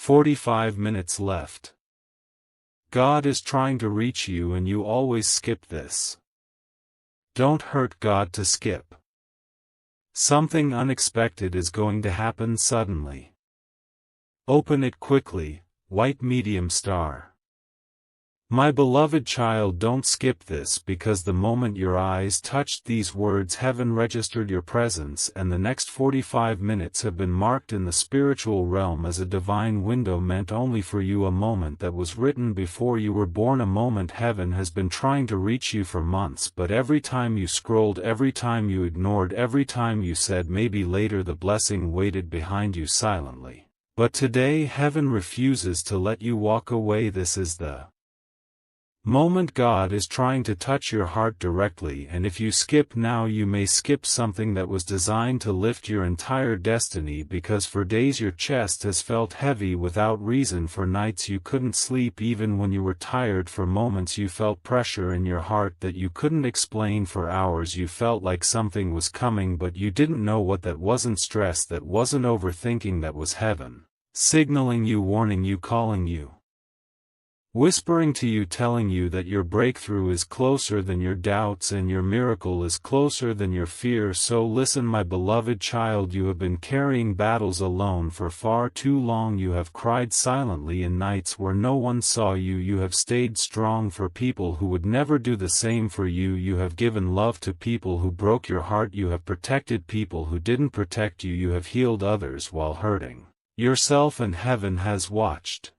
45 minutes left. God is trying to reach you and you always skip this. Don't hurt God to skip. Something unexpected is going to happen suddenly. Open it quickly, white medium star. My beloved child, don't skip this, because the moment your eyes touched these words, heaven registered your presence, and the next 45 minutes have been marked in the spiritual realm as a divine window meant only for you, a moment that was written before you were born, a moment heaven has been trying to reach you for months, but every time you scrolled, every time you ignored, every time you said maybe later, the blessing waited behind you silently. But today heaven refuses to let you walk away. This is the moment God is trying to touch your heart directly, and if you skip now, you may skip something that was designed to lift your entire destiny, because for days your chest has felt heavy without reason, for nights you couldn't sleep even when you were tired, for moments you felt pressure in your heart that you couldn't explain, for hours you felt like something was coming but you didn't know what. That wasn't stress, that wasn't overthinking, that was heaven signaling you, warning you, calling you, whispering to you, telling you that your breakthrough is closer than your doubts and your miracle is closer than your fear. So listen, my beloved child, you have been carrying battles alone for far too long. You have cried silently in nights where no one saw you. You have stayed strong for people who would never do the same for you. You have given love to people who broke your heart. You have protected people who didn't protect you. You have healed others while hurting yourself, and heaven has watched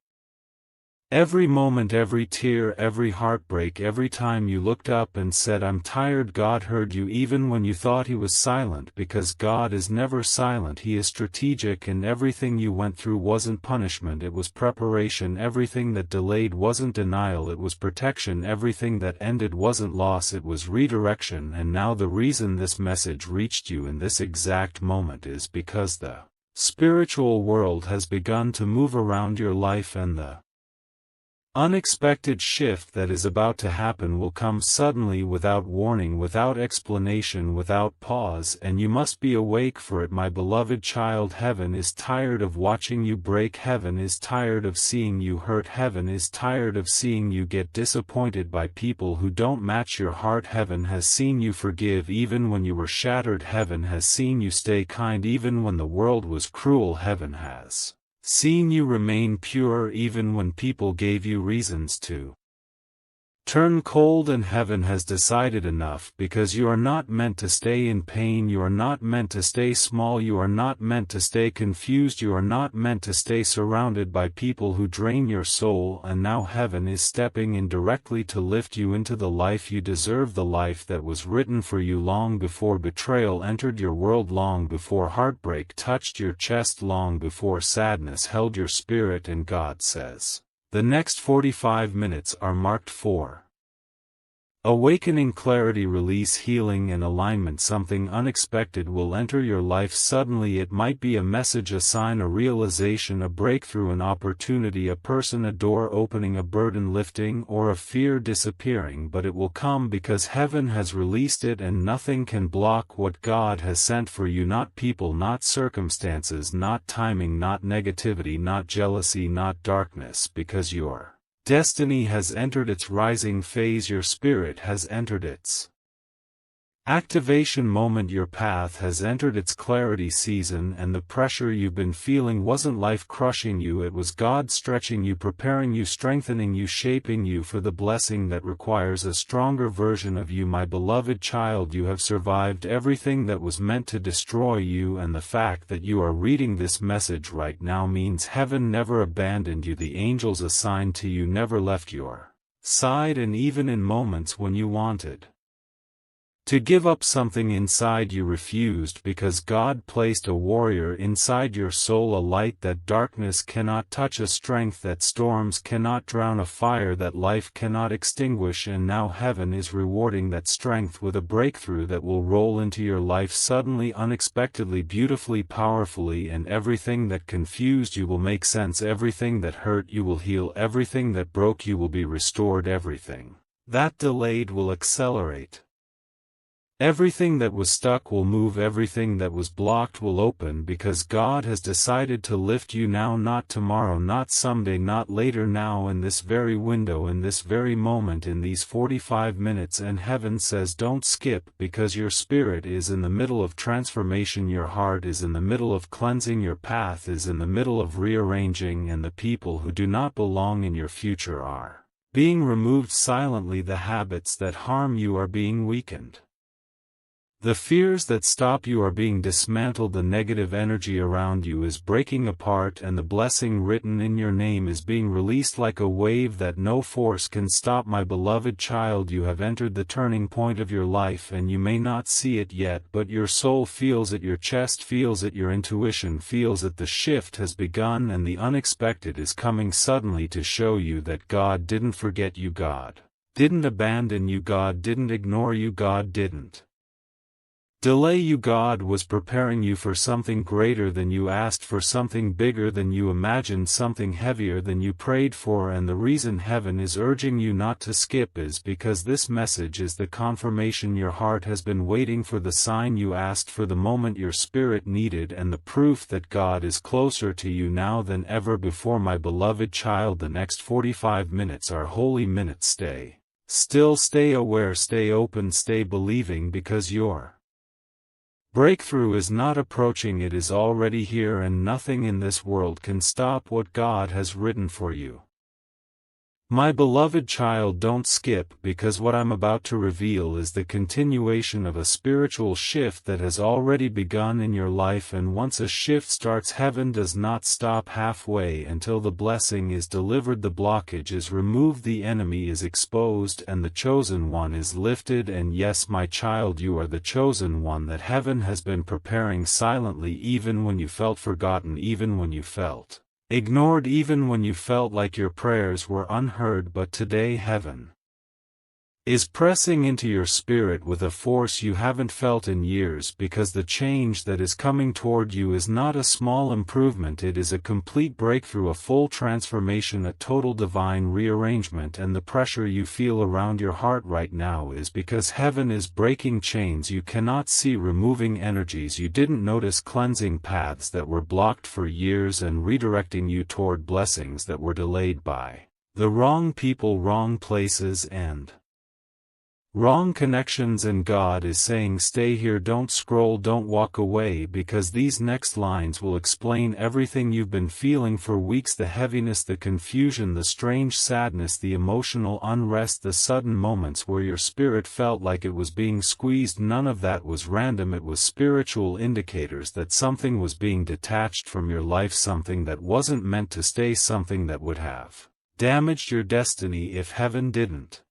every moment, every tear, every heartbreak. Every time you looked up and said, I'm tired, God heard you, even when you thought He was silent, because God is never silent. He is strategic, and everything you went through wasn't punishment, it was preparation. Everything that delayed wasn't denial, it was protection. Everything that ended wasn't loss, it was redirection. And now the reason this message reached you in this exact moment is because the spiritual world has begun to move around your life, and the unexpected shift that is about to happen will come suddenly, without warning, without explanation, without pause, and you must be awake for it, my beloved child. Heaven is tired of watching you break. Heaven is tired of seeing you hurt. Heaven is tired of seeing you get disappointed by people who don't match your heart. Heaven has seen you forgive even when you were shattered. Heaven has seen you stay kind even when the world was cruel. Heaven has seen you remain pure even when people gave you reasons to turn cold, and heaven has decided enough, because you are not meant to stay in pain. You are not meant to stay small. You are not meant to stay confused. You are not meant to stay surrounded by people who drain your soul. And now heaven is stepping in directly to lift you into the life you deserve, the life that was written for you long before betrayal entered your world, long before heartbreak touched your chest, long before sadness held your spirit. And God says, the next 45 minutes are marked for awakening, clarity, release, healing, and alignment. Something unexpected will enter your life suddenly. It might be a message, a sign, a realization, a breakthrough, an opportunity, a person, a door opening, a burden lifting, or a fear disappearing, but it will come because heaven has released it, and nothing can block what God has sent for you. Not people, not circumstances, not timing, not negativity, not jealousy, not darkness, because your destiny has entered its rising phase. Your spirit has entered its activation moment. Your path has entered its clarity season, and the pressure you've been feeling wasn't life crushing you, it was God stretching you, preparing you, strengthening you, shaping you for the blessing that requires a stronger version of you. My beloved child, you have survived everything that was meant to destroy you, and the fact that you are reading this message right now means heaven never abandoned you. The angels assigned to you never left your side, and even in moments when you wanted to give up something inside, you refused, because God placed a warrior inside your soul, a light that darkness cannot touch, a strength that storms cannot drown, a fire that life cannot extinguish. And now heaven is rewarding that strength with a breakthrough that will roll into your life suddenly, unexpectedly, beautifully, powerfully, and everything that confused you will make sense. Everything that hurt you will heal. Everything that broke you will be restored. Everything that delayed will accelerate. Everything that was stuck will move, everything that was blocked will open, because God has decided to lift you now, not tomorrow, not someday, not later, now, in this very window, in this very moment, in these 45 minutes. And heaven says don't skip, because your spirit is in the middle of transformation, your heart is in the middle of cleansing, your path is in the middle of rearranging, and the people who do not belong in your future are being removed silently. The habits that harm you are being weakened. The fears that stop you are being dismantled. The negative energy around you is breaking apart, and the blessing written in your name is being released like a wave that no force can stop. My beloved child, you have entered the turning point of your life, and you may not see it yet, but your soul feels it, your chest feels it, your intuition feels it. The shift has begun, and the unexpected is coming suddenly to show you that God didn't forget you, God didn't abandon you, God didn't ignore you, God didn't delay you. God was preparing you for something greater than you asked for, something bigger than you imagined, something heavier than you prayed for. And the reason heaven is urging you not to skip is because this message is the confirmation your heart has been waiting for, the sign you asked for, the moment your spirit needed, and the proof that God is closer to you now than ever before. My beloved child, the next 45 minutes are holy minutes. Stay still, stay aware, stay open, stay believing, because your breakthrough is not approaching, it is already here, and nothing in this world can stop what God has written for you. My beloved child, don't skip, because what I'm about to reveal is the continuation of a spiritual shift that has already begun in your life. And once a shift starts, heaven does not stop halfway until the blessing is delivered, the blockage is removed, the enemy is exposed, and the chosen one is lifted. And yes, my child, you are the chosen one that heaven has been preparing silently, even when you felt forgotten, even when you felt ignored, even when you felt like your prayers were unheard. But today heaven is pressing into your spirit with a force you haven't felt in years, because the change that is coming toward you is not a small improvement, it is a complete breakthrough, a full transformation, a total divine rearrangement. And the pressure you feel around your heart right now is because heaven is breaking chains you cannot see, removing energies you didn't notice, cleansing paths that were blocked for years, and redirecting you toward blessings that were delayed by the wrong people, wrong places, and wrong connections. And God is saying stay here, don't scroll, don't walk away, because these next lines will explain everything you've been feeling for weeks: the heaviness, the confusion, the strange sadness, the emotional unrest, the sudden moments where your spirit felt like it was being squeezed. None of that was random, it was spiritual indicators that something was being detached from your life, something that wasn't meant to stay, something that would have damaged your destiny if heaven didn't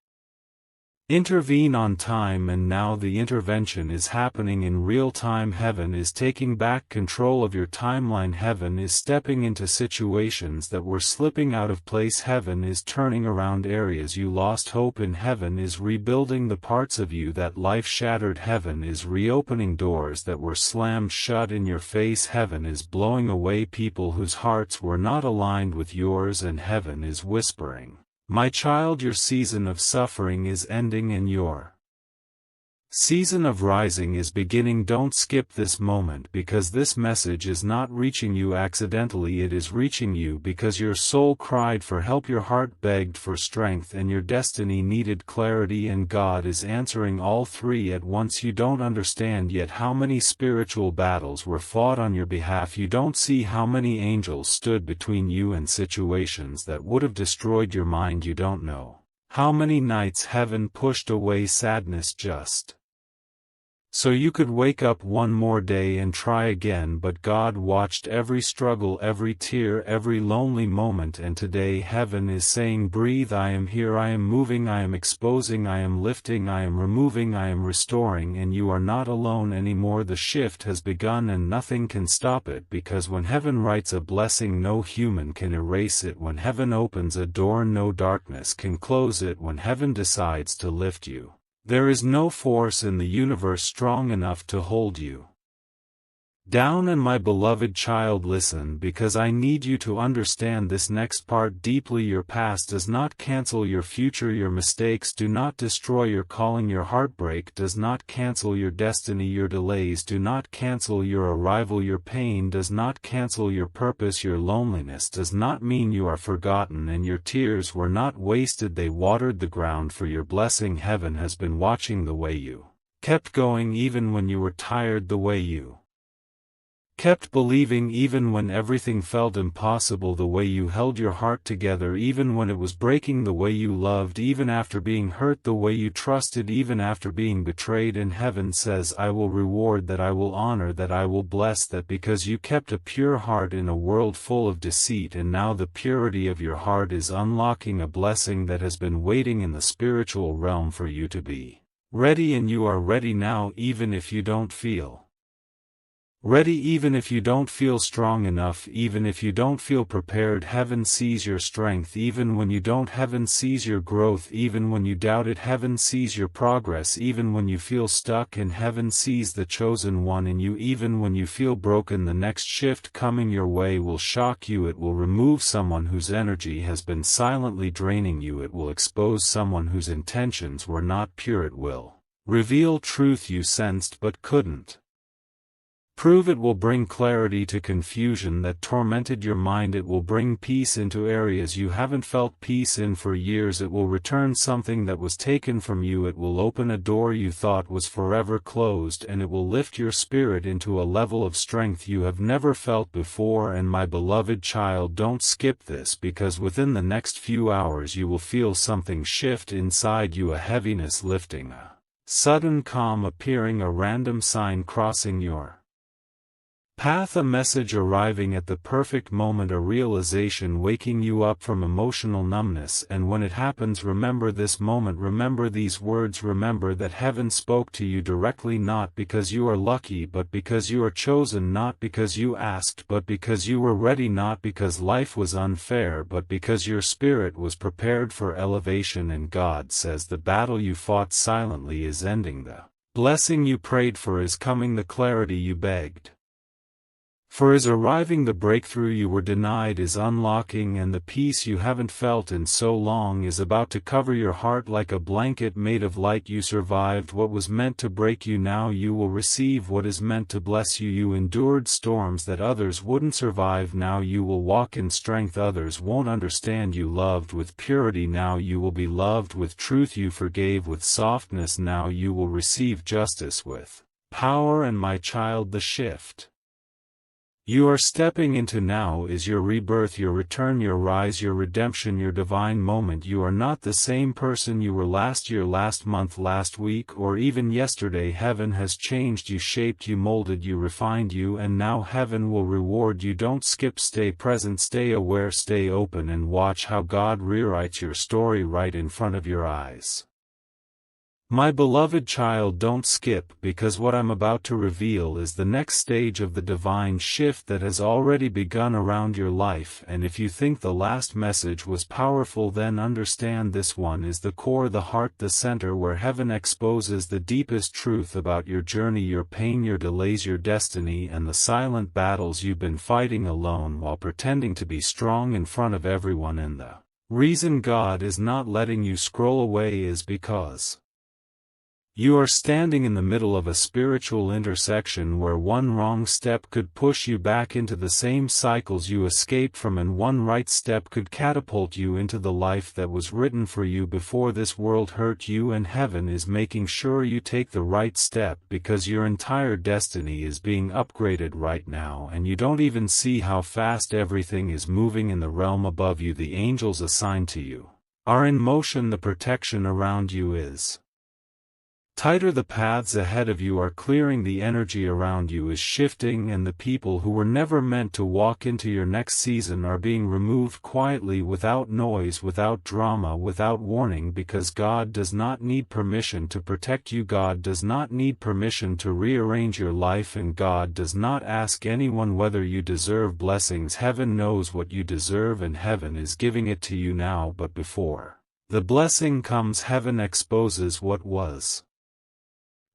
intervene on time. And now the intervention is happening in real time. Heaven is taking back control of your timeline. Heaven is stepping into situations that were slipping out of place. Heaven is turning around areas you lost hope in. Heaven is rebuilding the parts of you that life shattered. Heaven is reopening doors that were slammed shut in your face. Heaven is blowing away people whose hearts were not aligned with yours. And heaven is whispering, my child, your season of suffering is ending and your season of rising is beginning. Don't skip this moment, because this message is not reaching you accidentally, it is reaching you because your soul cried for help, your heart begged for strength, and your destiny needed clarity. And God is answering all three at once. You don't understand yet how many spiritual battles were fought on your behalf. You don't see how many angels stood between you and situations that would have destroyed your mind. You don't know how many nights heaven pushed away sadness just so you could wake up one more day and try again. But God watched every struggle, every tear, every lonely moment. And today heaven is saying, breathe, I am here, I am moving, I am exposing, I am lifting, I am removing, I am restoring. And you are not alone anymore. The shift has begun and nothing can stop it, because when heaven writes a blessing, no human can erase it. When heaven opens a door, no darkness can close it. When heaven decides to lift you, there is no force in the universe strong enough to hold you Down, and my beloved child, listen, because I need you to understand this next part deeply. Your past does not cancel your future. Your mistakes do not destroy your calling. Your heartbreak does not cancel your destiny. Your delays do not cancel your arrival. Your pain does not cancel your purpose. Your loneliness does not mean you are forgotten, and your tears were not wasted. They watered the ground for your blessing. Heaven has been watching the way you kept going even when you were tired, the way you kept believing even when everything felt impossible, the way you held your heart together even when it was breaking, the way you loved even after being hurt, the way you trusted even after being betrayed. And heaven says, I will reward that, I will honor that, I will bless that, because you kept a pure heart in a world full of deceit. And now the purity of your heart is unlocking a blessing that has been waiting in the spiritual realm for you to be ready, and you are ready now, even if you don't feel ready, even if you don't feel strong enough, even if you don't feel prepared. Heaven sees your strength even when you don't. Heaven sees your growth even when you doubt it. Heaven sees your progress even when you feel stuck, and heaven sees the chosen one in you even when you feel broken. The next shift coming your way will shock you. It will remove someone whose energy has been silently draining you. It will expose someone whose intentions were not pure. It will reveal truth you sensed but couldn't prove. It will bring clarity to confusion that tormented your mind. It will bring peace into areas you haven't felt peace in for years. It will return something that was taken from you. It will open a door you thought was forever closed, and it will lift your spirit into a level of strength you have never felt before. And my beloved child, don't skip this, because within the next few hours you will feel something shift inside you, a heaviness lifting, a sudden calm appearing, a random sign crossing your path, a message arriving at the perfect moment, a realization waking you up from emotional numbness. And when it happens, remember this moment, remember these words, remember that heaven spoke to you directly, not because you are lucky but because you are chosen, not because you asked but because you were ready, not because life was unfair but because your spirit was prepared for elevation. And God says the battle you fought silently is ending, the blessing you prayed for is coming, the clarity you begged for is arriving, the breakthrough you were denied is unlocking, and the peace you haven't felt in so long is about to cover your heart like a blanket made of light. You survived what was meant to break you. Now you will receive what is meant to bless you. You endured storms that others wouldn't survive. Now you will walk in strength others won't understand. You loved with purity. Now you will be loved with truth. You forgave with softness. Now you will receive justice with power. And my child, the shift you are stepping into now is your rebirth, your return, your rise, your redemption, your divine moment. You are not the same person you were last year, last month, last week, or even yesterday. Heaven has changed you, shaped you, molded you, refined you, and now heaven will reward you. Don't skip, stay present, stay aware, stay open, and watch how God rewrites your story right in front of your eyes. My beloved child, don't skip, because what I'm about to reveal is the next stage of the divine shift that has already begun around your life. And if you think the last message was powerful, then understand this one is the core, the heart, the center, where heaven exposes the deepest truth about your journey, your pain, your delays, your destiny, and the silent battles you've been fighting alone while pretending to be strong in front of everyone. And the reason God is not letting you scroll away is because you are standing in the middle of a spiritual intersection where one wrong step could push you back into the same cycles you escaped from, and one right step could catapult you into the life that was written for you before this world hurt you. And heaven is making sure you take the right step, because your entire destiny is being upgraded right now, and you don't even see how fast everything is moving in the realm above you. The angels assigned to you are in motion. The protection around you is tighter, the paths ahead of you are clearing, the energy around you is shifting, and the people who were never meant to walk into your next season are being removed quietly, without noise, without drama, without warning, because God does not need permission to protect you. God does not need permission to rearrange your life, and God does not ask anyone whether you deserve blessings. Heaven knows what you deserve, and heaven is giving it to you now. But before the blessing comes, heaven exposes what was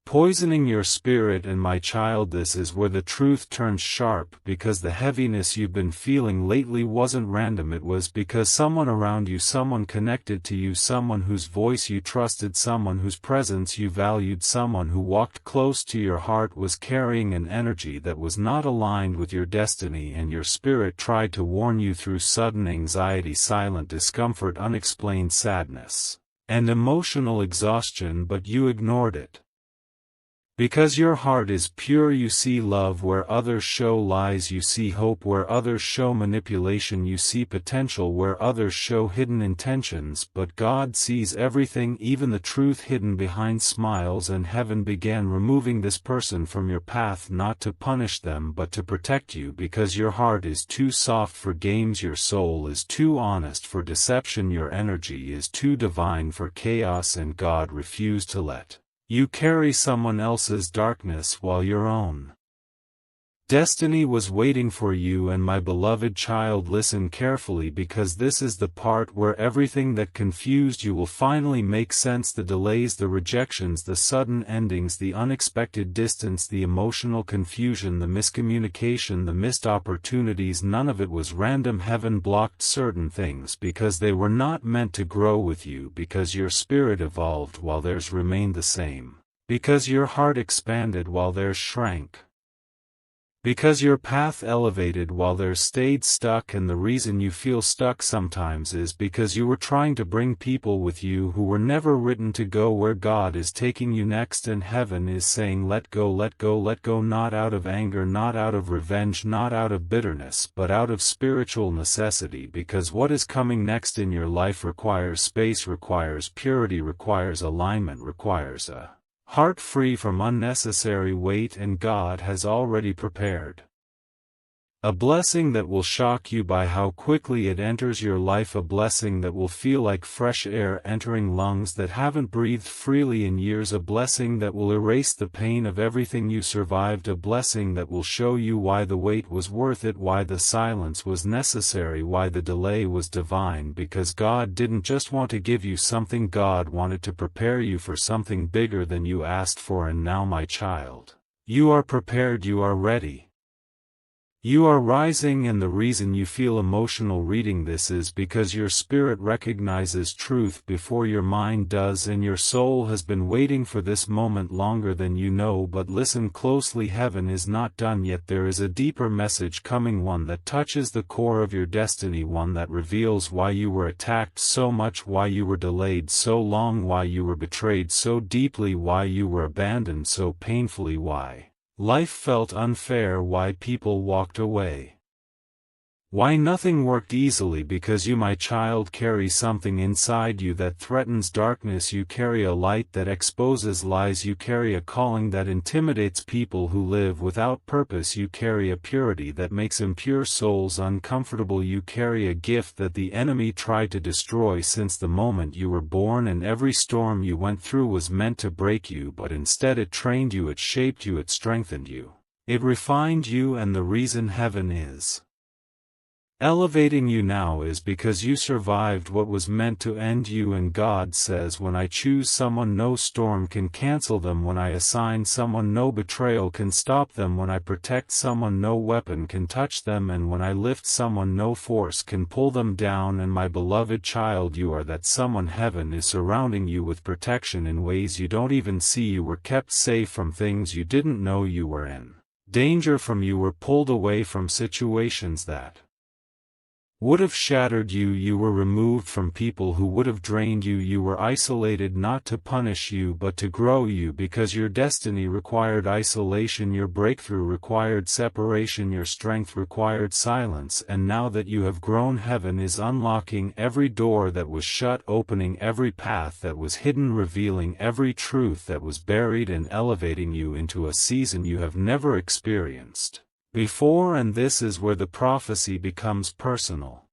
poisoning your spirit. And my child, this is where the truth turns sharp, because the heaviness you've been feeling lately wasn't random. It was because someone around you, someone connected to you, someone whose voice you trusted, someone whose presence you valued, someone who walked close to your heart was carrying an energy that was not aligned with your destiny, and your spirit tried to warn you through sudden anxiety, silent discomfort, unexplained sadness, and emotional exhaustion, but you ignored it. Because your heart is pure, you see love where others show lies, you see hope where others show manipulation, you see potential where others show hidden intentions. But God sees everything, even the truth hidden behind smiles, and heaven began removing this person from your path, not to punish them but to protect you, because your heart is too soft for games, your soul is too honest for deception, your energy is too divine for chaos, and God refused to let you carry someone else's darkness while your own destiny was waiting for you. And my beloved child, listen carefully, because this is the part where everything that confused you will finally make sense. The delays, the rejections, the sudden endings, the unexpected distance, the emotional confusion, the miscommunication, the missed opportunities, none of it was random. Heaven blocked certain things because they were not meant to grow with you, because your spirit evolved while theirs remained the same, because your heart expanded while theirs shrank, because your path elevated while theirs stayed stuck. And the reason you feel stuck sometimes is because you were trying to bring people with you who were never written to go where God is taking you next. And heaven is saying, let go, let go, let go, not out of anger, not out of revenge, not out of bitterness, but out of spiritual necessity, because what is coming next in your life requires space, requires purity, requires alignment, requires a heart free from unnecessary weight, and God has already prepared a blessing that will shock you by how quickly it enters your life, a blessing that will feel like fresh air entering lungs that haven't breathed freely in years, a blessing that will erase the pain of everything you survived, a blessing that will show you why the wait was worth it, why the silence was necessary, why the delay was divine, because God didn't just want to give you something, God wanted to prepare you for something bigger than you asked for. And now, my child, you are prepared, you are ready. You are rising, and the reason you feel emotional reading this is because your spirit recognizes truth before your mind does, and your soul has been waiting for this moment longer than you know. But listen closely, heaven is not done yet. There is a deeper message coming, one that touches the core of your destiny, one that reveals why you were attacked so much, why you were delayed so long, why you were betrayed so deeply, why you were abandoned so painfully, why life felt unfair, why people walked away, why nothing worked easily. Because you, my child, carry something inside you that threatens darkness, you carry a light that exposes lies, you carry a calling that intimidates people who live without purpose, you carry a purity that makes impure souls uncomfortable, you carry a gift that the enemy tried to destroy since the moment you were born. And every storm you went through was meant to break you, but instead it trained you, it shaped you, it strengthened you, it refined you. And the reason heaven is elevating you now is because you survived what was meant to end you. And God says, when I choose someone, no storm can cancel them. When I assign someone, no betrayal can stop them. When I protect someone, no weapon can touch them. And when I lift someone, no force can pull them down. And my beloved child, you are that someone. Heaven is surrounding you with protection in ways you don't even see. You were kept safe from things you didn't know you were in danger from. You were pulled away from situations that would have shattered you. You were removed from people who would have drained you. You were isolated, not to punish you but to grow you, because your destiny required isolation, your breakthrough required separation, your strength required silence. And now that you have grown, heaven is unlocking every door that was shut, opening every path that was hidden, revealing every truth that was buried, and elevating you into a season you have never experienced before. And this is where the prophecy becomes personal.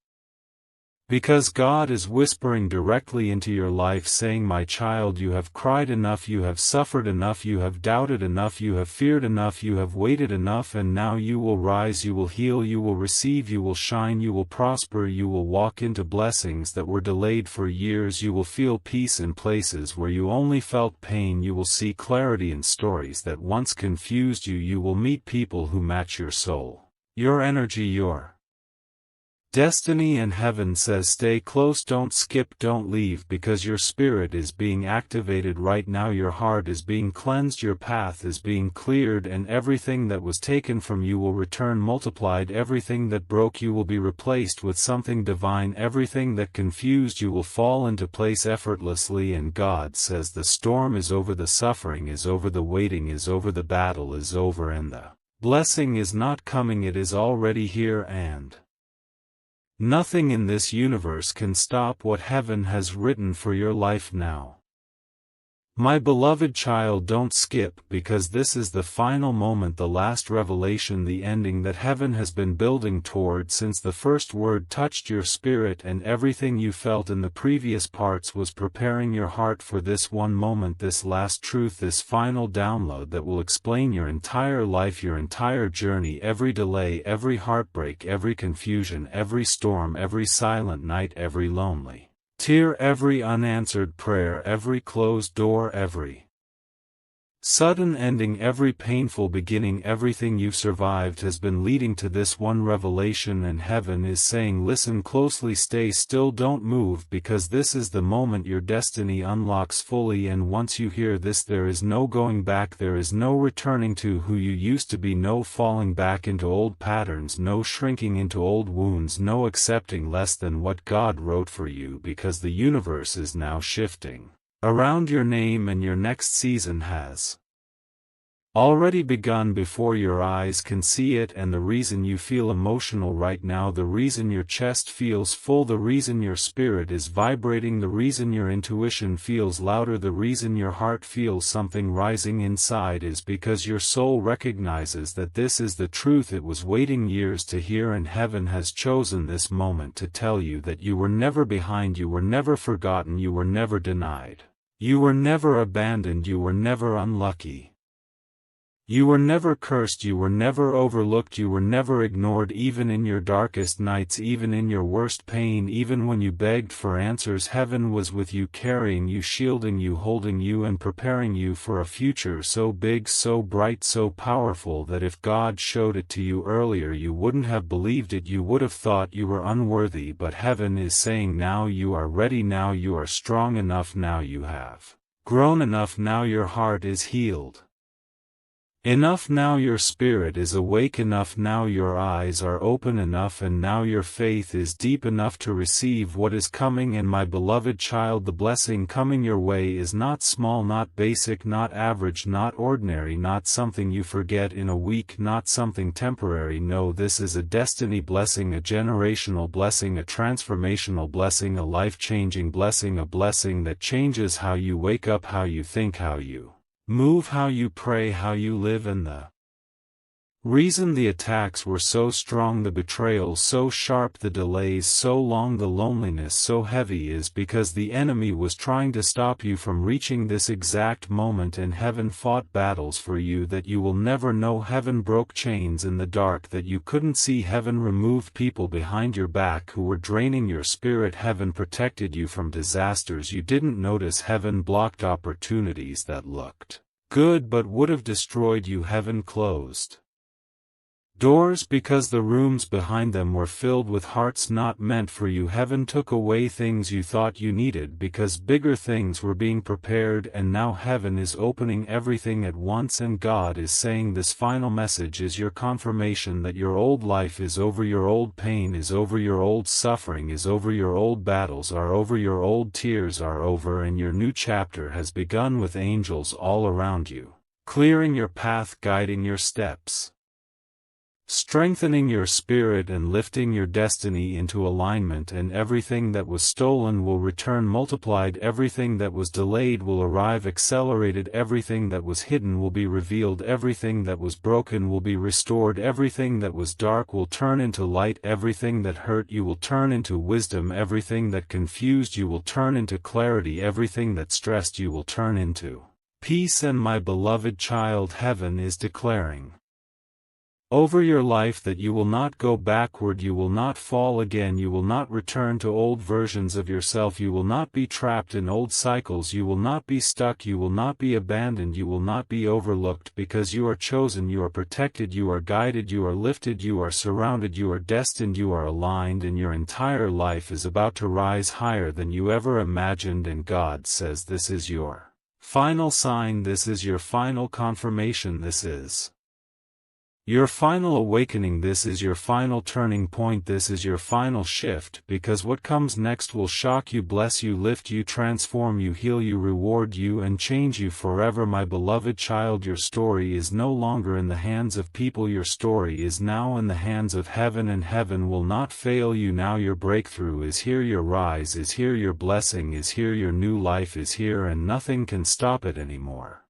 Because God is whispering directly into your life saying, my child, you have cried enough, you have suffered enough, you have doubted enough, you have feared enough, you have waited enough, and now you will rise, you will heal, you will receive, you will shine, you will prosper, you will walk into blessings that were delayed for years, you will feel peace in places where you only felt pain, you will see clarity in stories that once confused you, you will meet people who match your soul, your energy, your destiny, and heaven says stay close, don't skip, don't leave, because your spirit is being activated right now, your heart is being cleansed, your path is being cleared, and everything that was taken from you will return multiplied, everything that broke you will be replaced with something divine, everything that confused you will fall into place effortlessly, and God says the storm is over, the suffering is over, the waiting is over, the battle is over, and the blessing is not coming, it is already here, and nothing in this universe can stop what heaven has written for your life now. My beloved child, don't skip, because this is the final moment, the last revelation, the ending that heaven has been building toward since the first word touched your spirit, and everything you felt in the previous parts was preparing your heart for this one moment, this last truth, this final download that will explain your entire life, your entire journey, every delay, every heartbreak, every confusion, every storm, every silent night, every lonely tear, every unanswered prayer, every closed door, every sudden ending, every painful beginning, everything you've survived has been leading to this one revelation, and heaven is saying, listen closely, stay still, don't move, because this is the moment your destiny unlocks fully, and once you hear this, there is no going back, there is no returning to who you used to be, no falling back into old patterns, no shrinking into old wounds, no accepting less than what God wrote for you, because the universe is now shifting around your name, and your next season has already begun before your eyes can see it, and the reason you feel emotional right now, the reason your chest feels full, the reason your spirit is vibrating, the reason your intuition feels louder, the reason your heart feels something rising inside is because your soul recognizes that this is the truth it was waiting years to hear, and heaven has chosen this moment to tell you that you were never behind, you were never forgotten, you were never denied. You were never abandoned, you were never unlucky. You were never cursed, you were never overlooked, you were never ignored, even in your darkest nights, even in your worst pain, even when you begged for answers, heaven was with you, carrying you, shielding you, holding you, and preparing you for a future so big, so bright, so powerful that if God showed it to you earlier you wouldn't have believed it, you would have thought you were unworthy, but heaven is saying now you are ready, now you are strong enough, now you have grown enough, now your heart is healed enough, now your spirit is awake enough, now your eyes are open enough, and now your faith is deep enough to receive what is coming. And my beloved child, the blessing coming your way is not small, not basic, not average, not ordinary, not something you forget in a week, not something temporary. No, this is a destiny blessing, a generational blessing, a transformational blessing, a life-changing blessing, a blessing that changes how you wake up, how you think, how you move, how you pray, how you live. And the reason the attacks were so strong, the betrayal so sharp, the delays so long, the loneliness so heavy is because the enemy was trying to stop you from reaching this exact moment, and heaven fought battles for you that you will never know. Heaven broke chains in the dark that you couldn't see. Heaven removed people behind your back who were draining your spirit. Heaven protected you from disasters you didn't notice. Heaven blocked opportunities that looked good but would have destroyed you. Heaven closed doors because the rooms behind them were filled with hearts not meant for you. Heaven took away things you thought you needed because bigger things were being prepared, and now heaven is opening everything at once, and God is saying this final message is your confirmation that your old life is over, your old pain is over, your old suffering is over, your old battles are over, your old tears are over, and your new chapter has begun with angels all around you, clearing your path, guiding your steps. strengthening your spirit and lifting your destiny into alignment, and everything that was stolen will return multiplied, everything that was delayed will arrive accelerated, everything that was hidden will be revealed, everything that was broken will be restored, everything that was dark will turn into light, everything that hurt you will turn into wisdom, everything that confused you will turn into clarity, everything that stressed you will turn into peace. And my beloved child, heaven is declaring over your life that you will not go backward, you will not fall again, you will not return to old versions of yourself, you will not be trapped in old cycles, you will not be stuck, you will not be abandoned, you will not be overlooked, because you are chosen, you are protected, you are guided, you are lifted, you are surrounded, you are destined, you are aligned, and your entire life is about to rise higher than you ever imagined. And God says this is your final sign, this is your final confirmation, this is your final awakening, this is your final turning point, this is your final shift, because what comes next will shock you, bless you, lift you, transform you, heal you, reward you, and change you forever. My beloved child, your story is no longer in the hands of people, your story is now in the hands of heaven, and heaven will not fail you now. Your breakthrough is here, your rise is here, your blessing is here, your new life is here, and nothing can stop it anymore.